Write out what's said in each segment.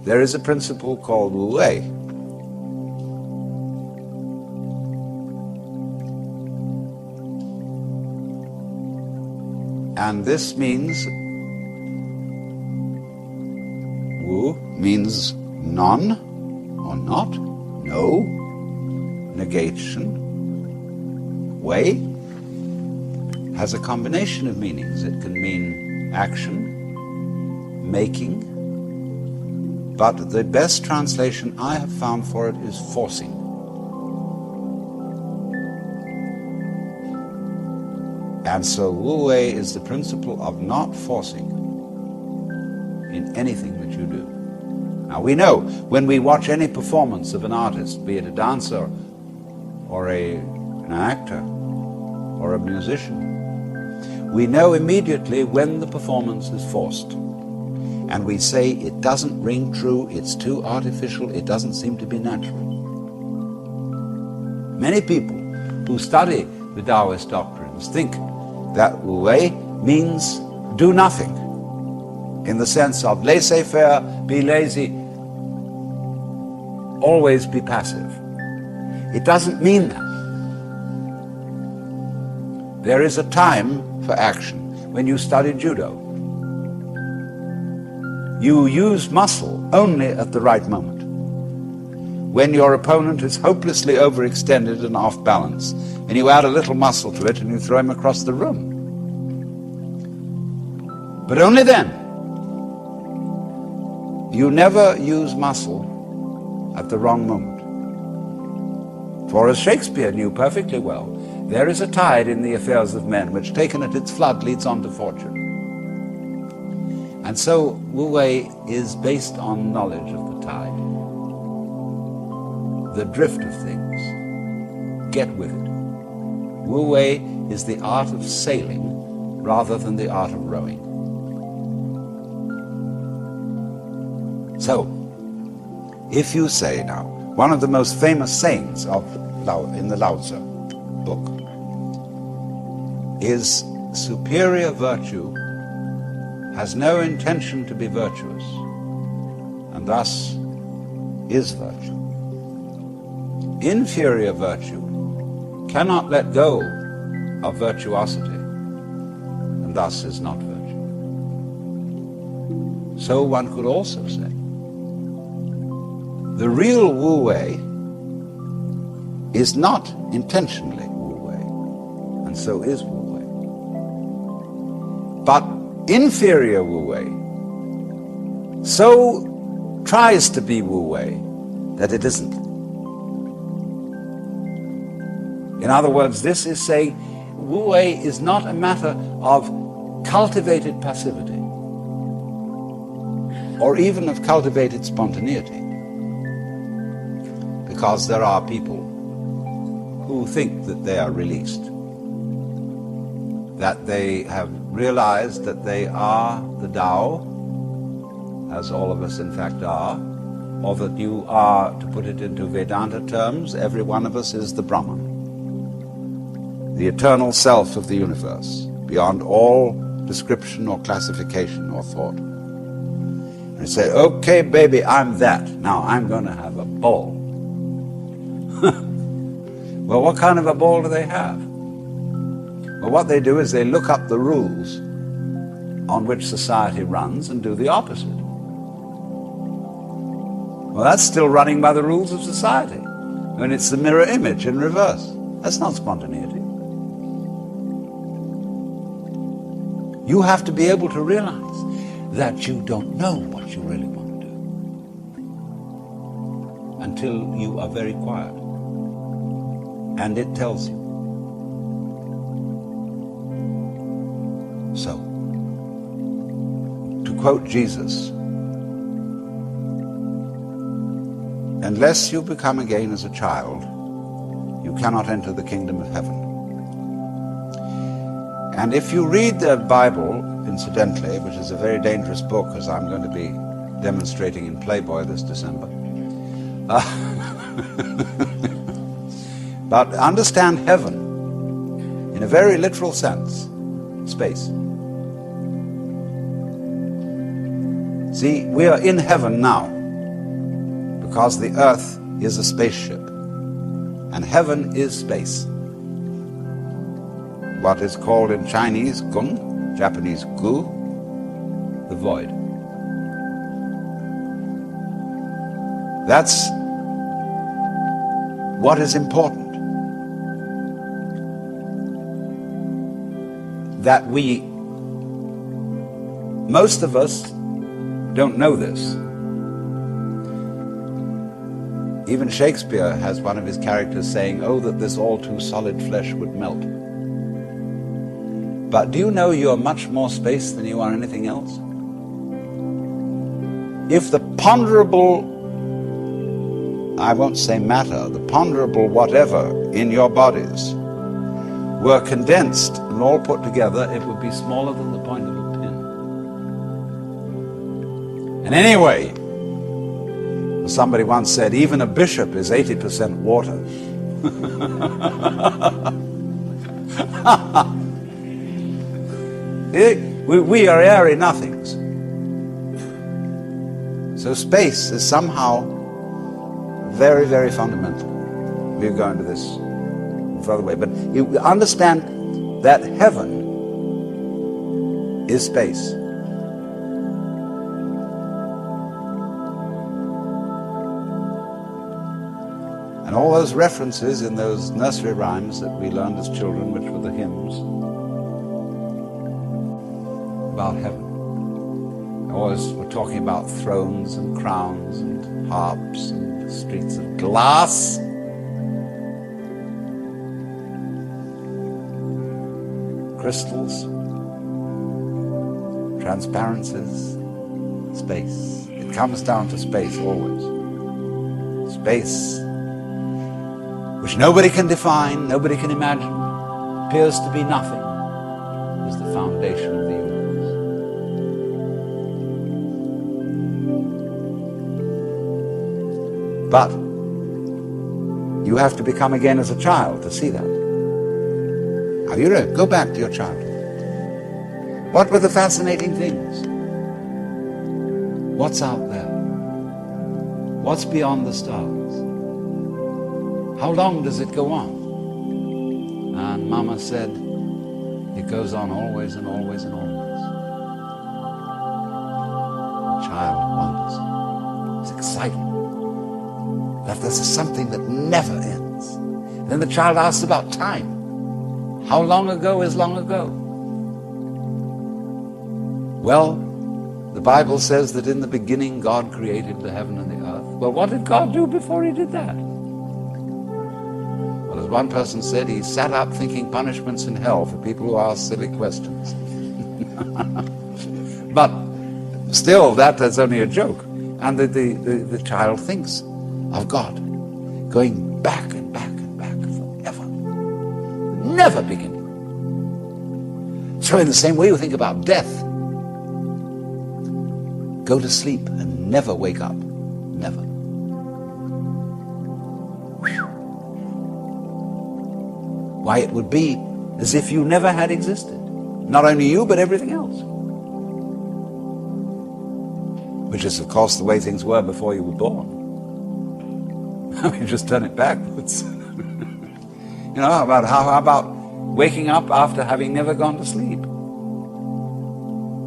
there is a principle called Lawiy. And this means, Wu means none or not, no, negation. Wei has a combination of meanings. It can mean action, making, but the best translation I have found for it is forcing. And so Wu Wei is the principle of not forcing in anything that you do. Now we know when we watch any performance of an artist, be it a dancer or an actor or a musician, we know immediately when the performance is forced. And we say it doesn't ring true, it's too artificial, it doesn't seem to be natural. Many people who study the Taoist doctrines think that Wu Wei means do nothing, in the sense of laissez-faire, be lazy, always be passive. It doesn't mean that. There is a time for action. When you study judo, you use muscle only at the right moment. When your opponent is hopelessly overextended and off balance, and you add a little muscle to it and you throw him across the room. But only then. You never use muscle at the wrong moment. For as Shakespeare knew perfectly well, there is a tide in the affairs of men which, taken at its flood, leads on to fortune. And so Wu Wei is based on knowledge of the tide, the drift of things. Get with it. Wu Wei is the art of sailing rather than the art of rowing. So, if you say now, one of the most famous sayings in the Lawiy book is superior virtue has no intention to be virtuous, and thus is virtue. Inferior virtue cannot let go of virtuosity, and thus is not virtue. So one could also say, the real Wu Wei is not intentionally Wu Wei, and so is Wu Wei. But inferior Wu Wei so tries to be Wu Wei that it isn't. In other words, this is saying Wu Wei is not a matter of cultivated passivity or even of cultivated spontaneity. Because there are people who think that they are released, that they have realized that they are the Tao, as all of us in fact are, or that you are, to put it into Vedanta terms, every one of us is the Brahman, the eternal self of the universe, beyond all description or classification or thought. And you say, okay, baby, I'm that. Now I'm going to have a ball. Well, what kind of a ball do they have? Well, what they do is they look up the rules on which society runs and do the opposite. Well, that's still running by the rules of society. And it's the mirror image in reverse. That's not spontaneity. You have to be able to realize that you don't know what you really want to do until you are very quiet. And it tells you. So, to quote Jesus, unless you become again as a child, you cannot enter the kingdom of heaven. And if you read the Bible, incidentally, which is a very dangerous book, as I'm going to be demonstrating in Playboy this December, but understand heaven in a very literal sense, space. See, we are in heaven now. because the earth is a spaceship and heaven is space. What is called in Chinese gung, Japanese gu, the void. That's what is important. That most of us don't know this. Even Shakespeare has one of his characters saying, "Oh, that this all too solid flesh would melt." But do you know you're much more space than you are anything else? If the ponderable, I won't say matter, the ponderable whatever in your bodies were condensed and all put together, it would be smaller than the point of a pin. And anyway, somebody once said, even a bishop is 80% water. We are airy nothings. So space is somehow very, very fundamental. We'll go into this further away, but you understand that heaven is space. And all those references in those nursery rhymes that we learned as children, which were the hymns about heaven. Always we're talking about thrones and crowns and harps and streets of glass. Crystals, transparencies, space. It comes down to space always. Space, which nobody can define, nobody can imagine, appears to be nothing, is the foundation of the universe. But you have to become again as a child to see that. Now you know, go back to your childhood. What were the fascinating things? What's out there? What's beyond the stars? How long does it go on? And Mama said, it goes on always and always and always. The child wonders. It's exciting. That this is something that never ends. Then the child asks about time. How long ago is long ago? Well, the Bible says that in the beginning God created the heaven and the earth. Well, what did God do before he did that? Well, as one person said, he sat up thinking punishments in hell for people who ask silly questions. But still, that is only a joke. And the child thinks of God going back and back and back forever. Never beginning. So in the same way you think about death. Go to sleep and never wake up. Never. Whew. Why, it would be as if you never had existed. Not only you, but everything else. Which is, of course, the way things were before you were born. I mean, just turn it backwards. You know, how about waking up after having never gone to sleep?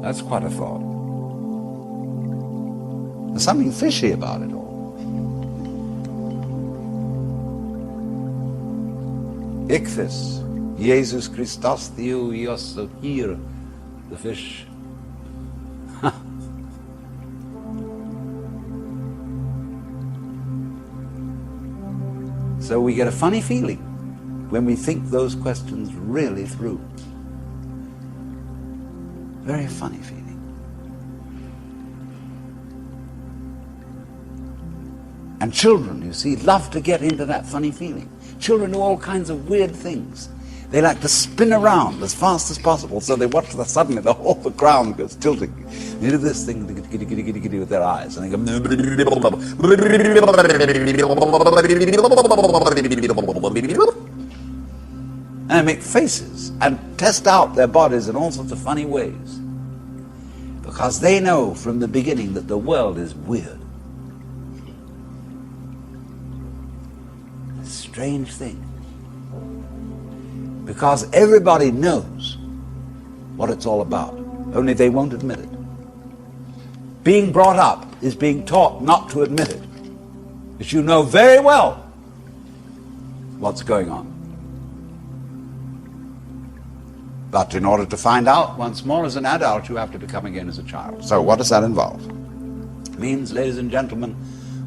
That's quite a thought. There's something fishy about it all. Ichthys, Jesus Christus Theo Iosso here, the fish. So we get a funny feeling when we think those questions really through. Very funny feeling. And children, you see, love to get into that funny feeling. Children do all kinds of weird things. They like to spin around as fast as possible, so they watch suddenly the whole ground goes tilting. They do this thing with their eyes, and they go, and they make faces and test out their bodies in all sorts of funny ways, because they know from the beginning that the world is weird. strange thing. Because everybody knows what it's all about, only they won't admit it. Being brought up is being taught not to admit it, because you know very well what's going on. But in order to find out once more as an adult, you have to become again as a child. So what does that involve? It means, ladies and gentlemen,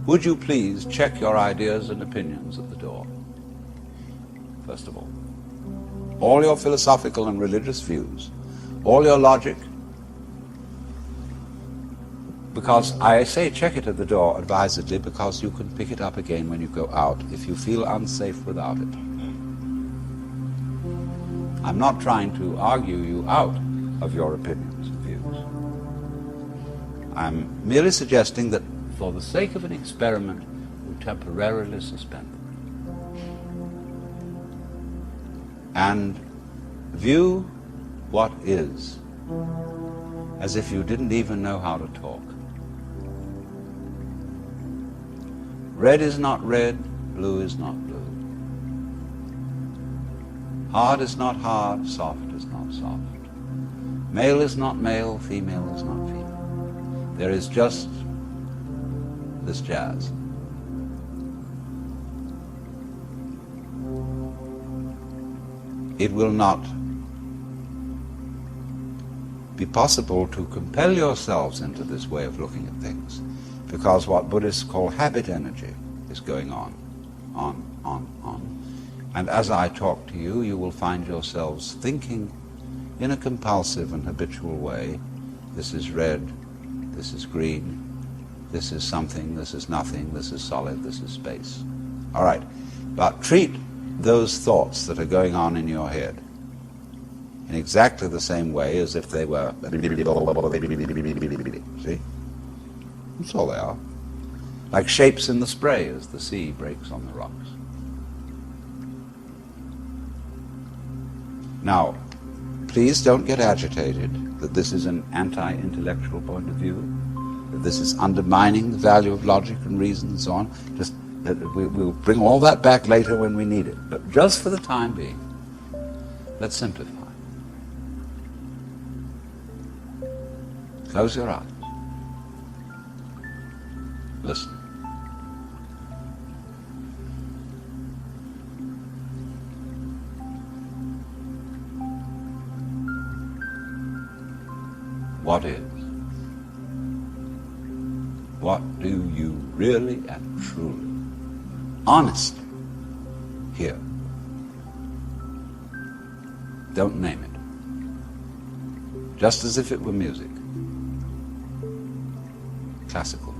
would you please check your ideas and opinions at the door, first of all. All your philosophical and religious views, all your logic, because I say check it at the door advisedly, because you can pick it up again when you go out if you feel unsafe without it. I'm not trying to argue you out of your opinions and views. I'm merely suggesting that for the sake of an experiment, you temporarily suspend them. And view what is as if you didn't even know how to talk. Red is not red, blue is not blue. Hard is not hard, soft is not soft. Male is not male, female is not female. There is just this jazz. It will not be possible to compel yourselves into this way of looking at things, because what Buddhists call habit energy is going on. And as I talk to you, you will find yourselves thinking in a compulsive and habitual way. This is red, this is green, this is something, this is nothing, this is solid, this is space. All right, but treat those thoughts that are going on in your head in exactly the same way as if they were, see? That's all they are. Like shapes in the spray as the sea breaks on the rocks. Now, please don't get agitated that this is an anti-intellectual point of view, that this is undermining the value of logic and reason and so on. Just that we'll bring all that back later when we need it. But just for the time being, let's simplify. Close your eyes. Listen. What is? What do you really and truly, honestly, hear? Don't name it. Just as if it were music. Classical